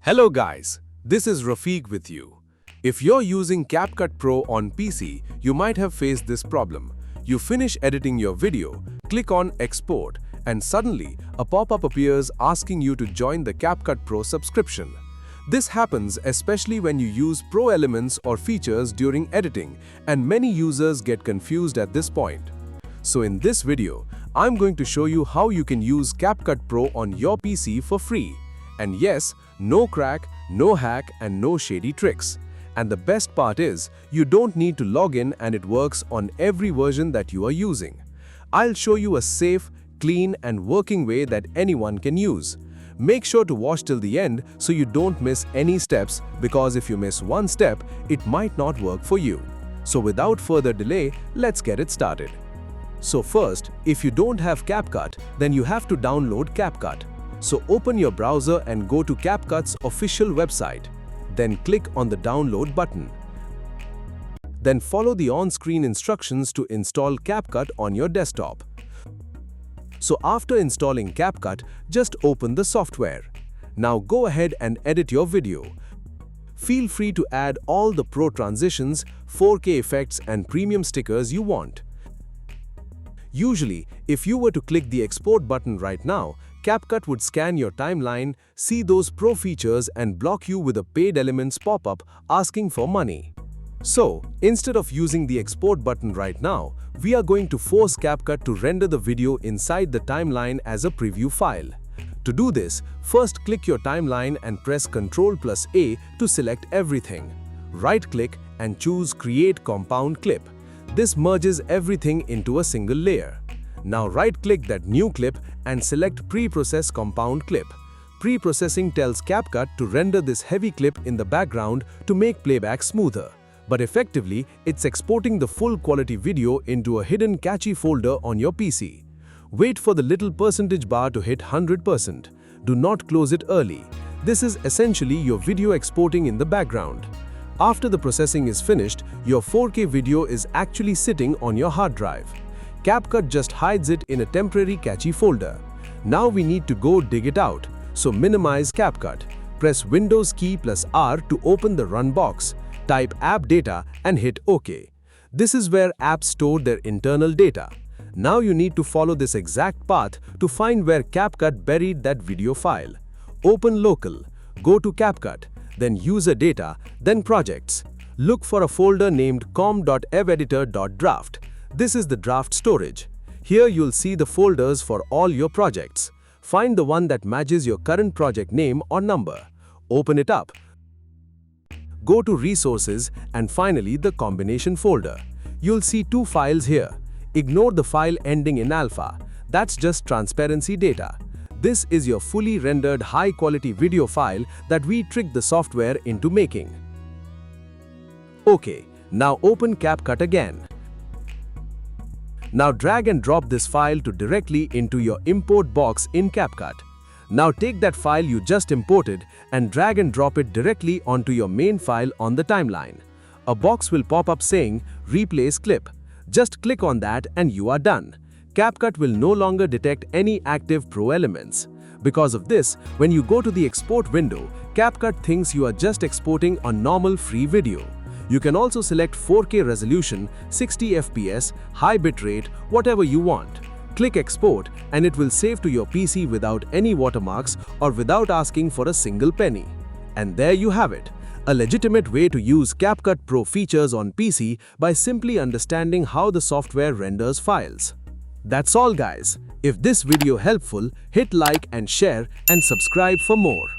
Hello guys, this is Rafiq with you. If you're using CapCut Pro on PC, you might have faced this problem. You finish editing your video, click on Export, and suddenly a pop-up appears asking you to join the CapCut Pro subscription. This happens especially when you use Pro elements or features during editing, and many users get confused at this point. So in this video, I'm going to show you how you can use CapCut Pro on your PC for free. And yes, no crack, no hack, and no shady tricks. And the best part is, you don't need to log in and it works on every version that you are using. I'll show you a safe, clean, and working way that anyone can use. Make sure to watch till the end so you don't miss any steps, because if you miss one step, it might not work for you. So without further delay, let's get it started. So first, if you don't have CapCut, then you have to download CapCut. So open your browser and go to CapCut's official website. Then click on the download button. Then follow the on-screen instructions to install CapCut on your desktop. So after installing CapCut, just open the software. Now go ahead and edit your video. Feel free to add all the pro transitions, 4K effects, and premium stickers you want. Usually, if you were to click the export button right now, CapCut would scan your timeline, see those pro features, and block you with a paid elements pop-up asking for money. So, instead of using the export button right now, we are going to force CapCut to render the video inside the timeline as a preview file. To do this, first click your timeline and press Ctrl+A to select everything. Right-click and choose Create Compound Clip. This merges everything into a single layer. Now right-click that new clip and select Pre-process Compound Clip. Pre-processing tells CapCut to render this heavy clip in the background to make playback smoother. But effectively, it's exporting the full quality video into a hidden cache folder on your PC. Wait for the little percentage bar to hit 100%. Do not close it early. This is essentially your video exporting in the background. After the processing is finished, your 4K video is actually sitting on your hard drive. CapCut just hides it in a temporary cache folder. Now we need to go dig it out. So minimize CapCut. Press Windows key plus R to open the Run box. Type App Data and hit OK. This is where apps store their internal data. Now you need to follow this exact path to find where CapCut buried that video file. Open Local. Go to CapCut. Then User Data, then Projects. Look for a folder named com.eveditor.draft. This is the draft storage. Here you'll see the folders for all your projects. Find the one that matches your current project name or number. Open it up. Go to Resources and finally the Combination folder. You'll see two files here. Ignore the file ending in alpha. That's just transparency data. This is your fully rendered high-quality video file that we tricked the software into making. Okay, now open CapCut again. Now drag and drop this file to directly into your import box in CapCut. Now take that file you just imported and drag and drop it directly onto your main file on the timeline. A box will pop up saying Replace Clip. Just click on that and you are done. CapCut will no longer detect any active Pro elements. Because of this, when you go to the export window, CapCut thinks you are just exporting a normal free video. You can also select 4K resolution, 60 FPS, high bitrate, whatever you want. Click Export and it will save to your PC without any watermarks or without asking for a single penny. And there you have it. A legitimate way to use CapCut Pro features on PC by simply understanding how the software renders files. That's all guys. If this video helpful, hit like and share and subscribe for more.